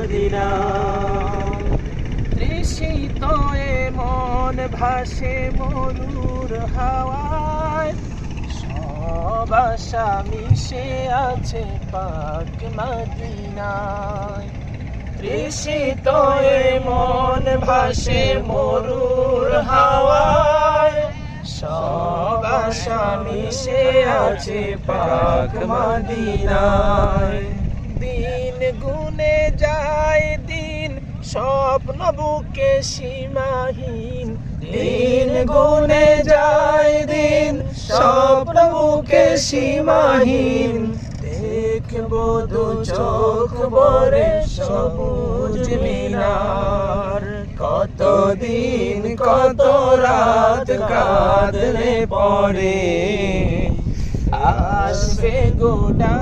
Medina. তৃষিত এ মন ভাসে মরুর হাওয়ায়, সব আশা মিশে আছে পাক মদিনায়। তৃষিত এ মন ভাসে মরুর হাওয়ায়, সব আশা মিশে আছে পাক মদিনায়। দিন গুনে যায় দিন, স্বপ্ন বুকে সীমাহীন। দিন গুনে যায় দিন, স্বপ্ন বুকে সীমাহীন। দেখবো দু চোখ ভরে সবুজ মিনার। কতদিন কত রাত কাঁদলে পরে আসবে গোটা